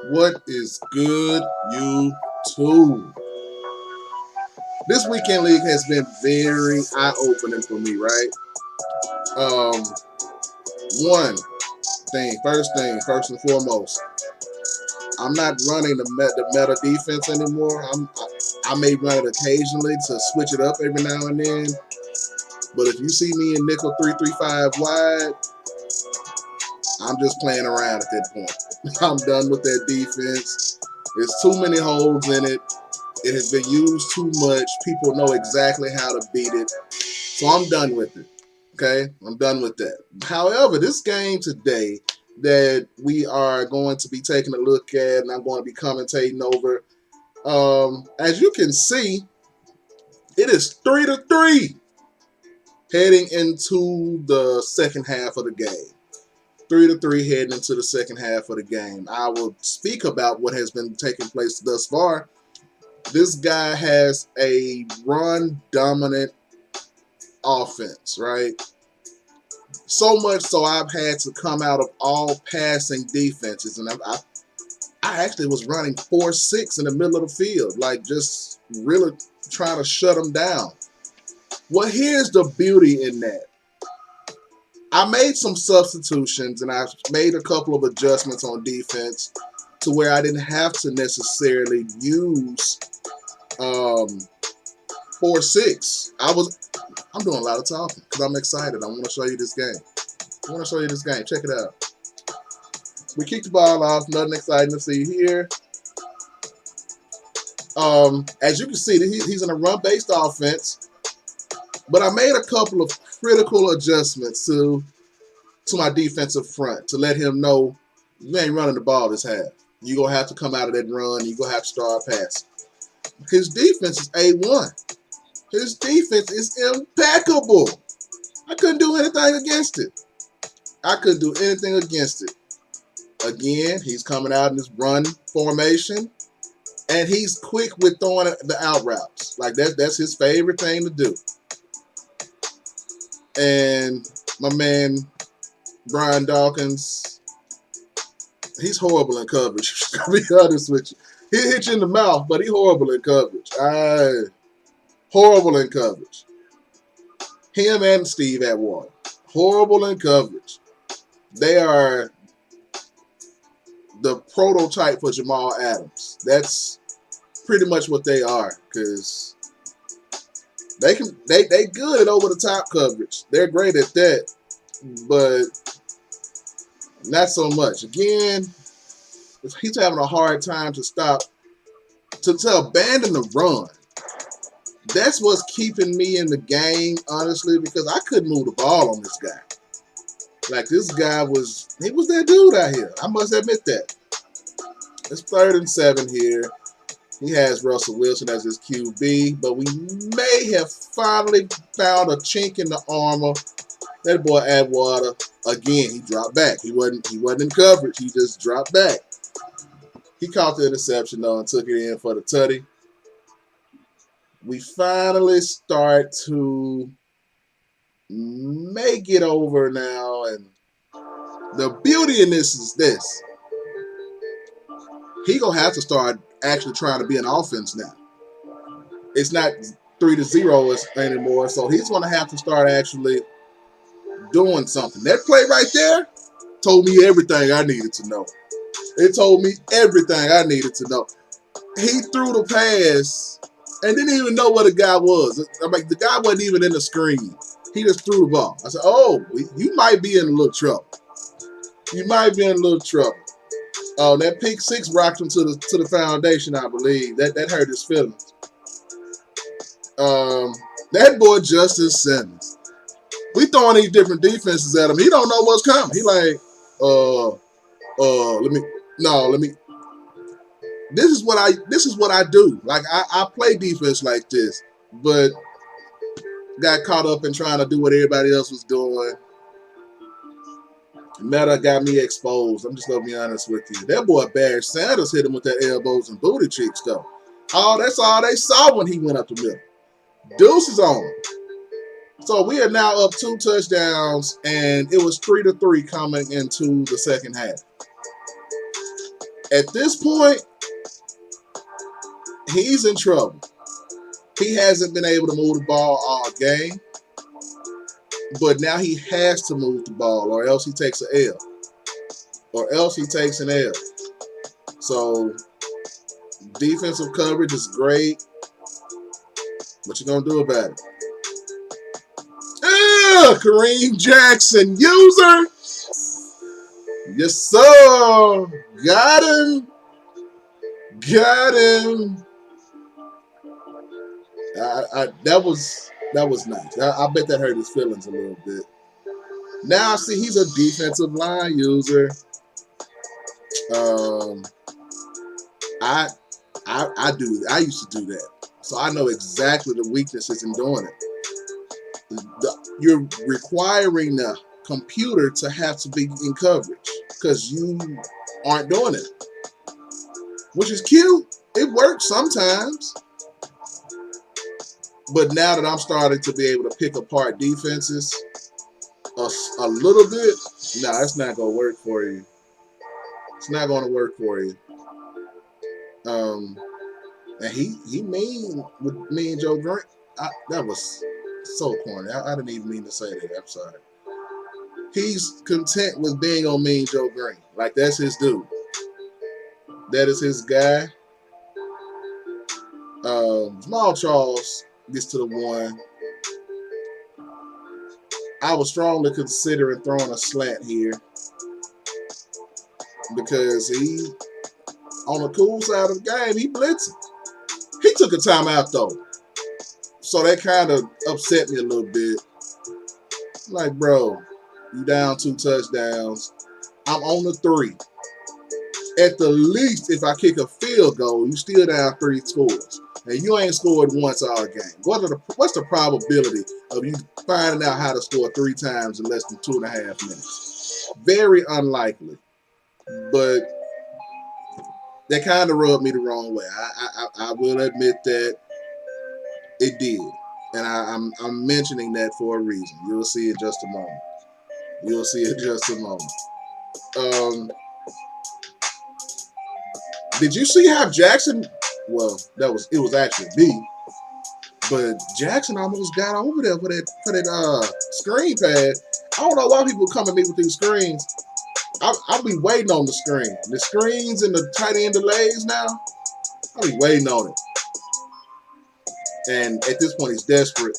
What is good, YouTube? This weekend league has been very eye-opening for me, right? Um, first and foremost, I'm not running the meta defense anymore. I may run it occasionally to switch it up every now and then. But if you see me in nickel 3-3-5 wide, I'm just playing around at that point. I'm done with that defense. There's too many holes in it. It has been used too much. People know exactly how to beat it. So I'm done with it. Okay? I'm done with that. However, this game today that we are going to be taking a look at and I'm going to be commentating over, as you can see, it is 3-3 heading into the second half of the game. 3-3 heading into the second half of the game. I will speak about what has been taking place thus far. This guy has a run-dominant offense, right? So much so I've had to come out of all passing defenses, and I actually was running 4-6 in the middle of the field, like just really trying to shut him down. Well, here's the beauty in that. I made some substitutions, and I made a couple of adjustments on defense to where I didn't have to necessarily use 4-6. I'm doing a lot of talking because I'm excited. I want to show you this game. Check it out. We kicked the ball off. Nothing exciting to see here. As you can see, he's in a run-based offense. But I made a couple of critical adjustments to my defensive front to let him know you ain't running the ball this half. You're going to have to come out of that run. You're going to have to start passing. His defense is A1. His defense is impeccable. I couldn't do anything against it. Again, he's coming out in this run formation, and he's quick with throwing the out routes. Like that's his favorite thing to do. And my man Brian Dawkins, he's horrible in coverage. To be honest with you, he hit you in the mouth, but he's horrible in coverage. Horrible in coverage. Him and Steve Atwater, horrible in coverage. They are the prototype for Jamal Adams. That's pretty much what they are, because they good at over the top coverage. They're great at that, but not so much. Again, he's having a hard time to abandon the run. That's what's keeping me in the game, honestly, because I couldn't move the ball on this guy. Like, this guy was that dude out here. I must admit that. It's 3rd and 7 here. He has Russell Wilson as his QB, but we may have finally found a chink in the armor. That boy Atwater, again, he dropped back. He wasn't in coverage. He just dropped back. He caught the interception, though, and took it in for the tutty. We finally start to make it over now, and the beauty in this is this. He gonna have to start actually trying to be an offense now. It's not 3-0 anymore, so he's gonna have to start actually doing something. That play right there told me everything I needed to know. It told me everything I needed to know. He threw the pass and didn't even know where the guy was. I'm like, the guy wasn't even in the screen. He just threw the ball. I said, oh, you might be in a little trouble. Oh, that pick six rocked him to the foundation, I believe. That hurt his feelings. That boy Justice Simmons. We throwing these different defenses at him. He don't know what's coming. He like, let me. This is what I do. Like I play defense like this, but got caught up in trying to do what everybody else was doing. Meta got me exposed. I'm just gonna be honest with you. That boy Barry Sanders hit him with that elbows and booty cheeks though. Oh, that's all they saw when he went up the middle. Deuces on him. So we are now up 2 touchdowns, and it was 3-3 coming into the second half. At this point, he's in trouble. He hasn't been able to move the ball all game, but now he has to move the ball, or else he takes an L. Or else he takes an L. So defensive coverage is great. What you gonna do about it? Kareem Jackson, user. Yes, sir. Got him. Got him. That was nice. I bet that hurt his feelings a little bit. Now I see he's a defensive line user. I used to do that, so I know exactly the weaknesses in doing it. You're requiring the computer to have to be in coverage because you aren't doing it, which is cute. It works sometimes. But now that I'm starting to be able to pick apart defenses a little bit, it's not going to work for you. It's not going to work for you. And he mean with me and Joe Grant. That was so corny. I didn't even mean to say that. I'm sorry. He's content with being on me and Joe Green. Like, that's his dude. That is his guy. Jamal Charles gets to the one. I was strongly considering throwing a slant here because he, on the cool side of the game, he blitzing. He took a timeout though, so that kind of upset me a little bit. Like, bro, you down 2 touchdowns. I'm on the 3. At the least, if I kick a field goal, you still down 3 scores. And you ain't scored once all game. What's the probability of you finding out how to score 3 times in less than 2.5 minutes? Very unlikely. But that kind of rubbed me the wrong way. I will admit that it did. And I'm mentioning that for a reason. You'll see in just a moment. You'll see in just a moment. Did you see how Jackson? Well, it was actually me, but Jackson almost got over there for that screen pass. I don't know why people come at me with these screens. I'll be waiting on the screen. The screens and the tight end delays now. I'll be waiting on it. And at this point, he's desperate.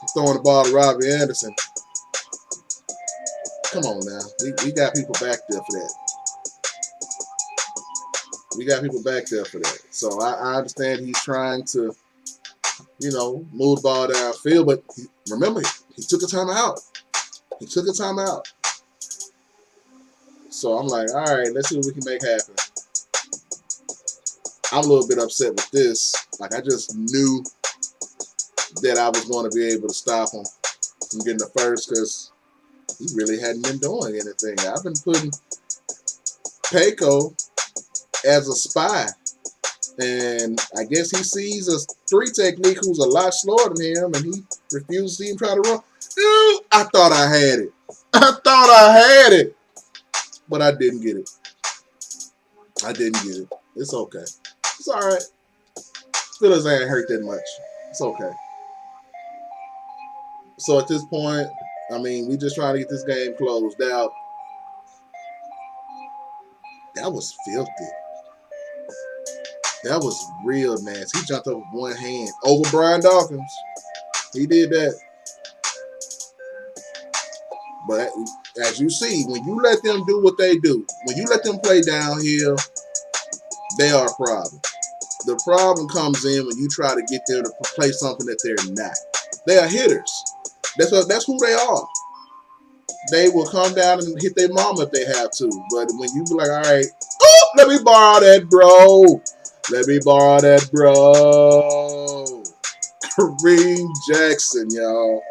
He's throwing the ball to Robbie Anderson. Come on now, we got people back there for that. We got people back there for that. So I understand he's trying to, move the ball downfield. But remember, he took a timeout. He took a timeout. So I'm like, all right, let's see what we can make happen. I'm a little bit upset with this. Like, I just knew that I was going to be able to stop him from getting the first because he really hadn't been doing anything. I've been putting Payco as a spy, and I guess he sees a 3 technique who's a lot slower than him, and he refuses to even try to run. Ooh, I thought I had it, but I didn't get it. It's okay. It's all right. Feelings ain't hurt that much. It's okay. So at this point, we just trying to get this game closed out. That was filthy. That was real nasty. He jumped up with one hand over Brian Dawkins. He did that. But as you see, when you let them do what they do, when you let them play downhill, they are a problem. The problem comes in when you try to get them to play something that they're not. They are hitters. That's who they are. They will come down and hit their mom if they have to. But when you be like, all right, let me borrow that, bro. Kareem Jackson, y'all.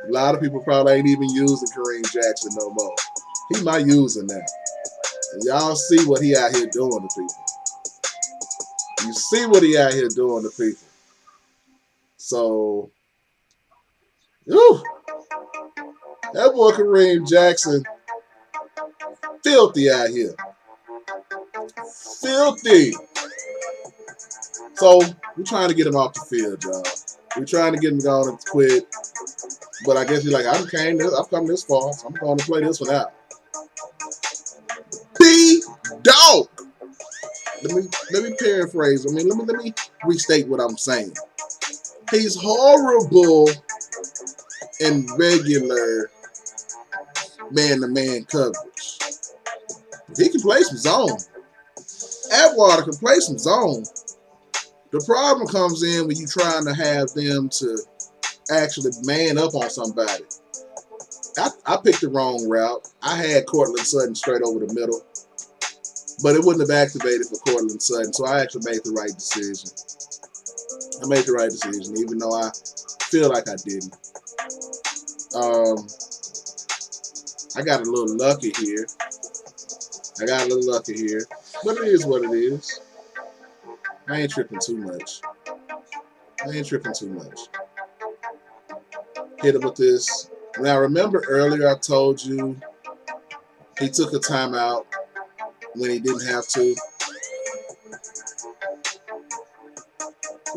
A lot of people probably ain't even using Kareem Jackson no more. He my user now. And y'all see what he out here doing to people. You see what he out here doing to people. So, that boy Kareem Jackson, filthy out here. Filthy. So we're trying to get him off the field, y'all. We're trying to get him gone and quit. But I guess he's like, I've come this far, so I'm going to play this one out. B-Dog. Let me paraphrase. I mean, let me restate what I'm saying. He's horrible in regular man-to-man coverage. He can play some zone. Atwater can play some zone. The problem comes in when you're trying to have them to actually man up on somebody. I picked the wrong route. I had Cortland Sutton straight over the middle, but it wouldn't have activated for Cortland Sutton, so I actually made the right decision. I made the right decision, even though I feel like I didn't. I got a little lucky here. But it is what it is. I ain't tripping too much. Hit him with this. Now, remember earlier I told you he took a timeout when he didn't have to?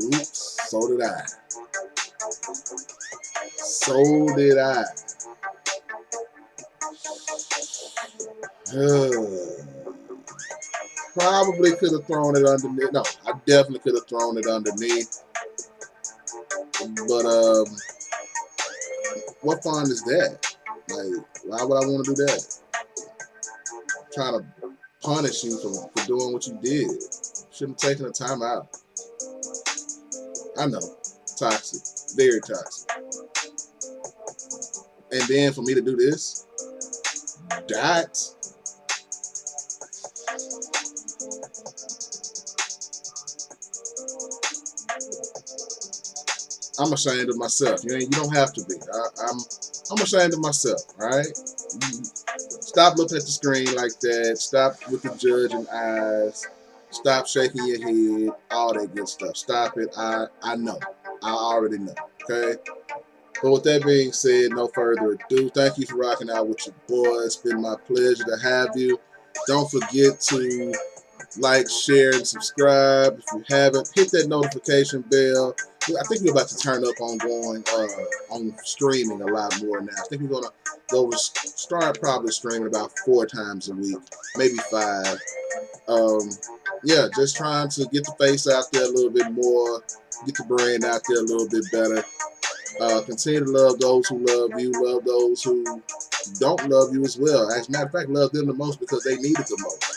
Oops, so did I. Probably could have thrown it underneath. No, I definitely could have thrown it underneath. But what fun is that? Like, why would I want to do that? I'm trying to punish you for doing what you did. Shouldn't have taken a timeout. I know, toxic, very toxic. And then for me to do this, that. I'm ashamed of myself. You don't have to be. I'm ashamed of myself. All right. Stop looking at the screen like that. Stop with the judging eyes. Stop shaking your head. All that good stuff. Stop it. I know. I already know. Okay. But with that being said, no further ado. Thank you for rocking out with your boy. It's been my pleasure to have you. Don't forget to like, share, and subscribe. If you haven't, hit that notification bell. I think we're about to turn up on going on streaming a lot more now. I think we're gonna start probably streaming about 4 times a week, maybe 5. Yeah, just trying to get the face out there a little bit more, get the brand out there a little bit better. Continue to love those who love you, love those who don't love you as well. As a matter of fact, love them the most because they need it the most.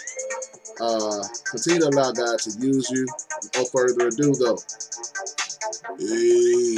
Continue to allow God to use you. No further ado, though. Hey.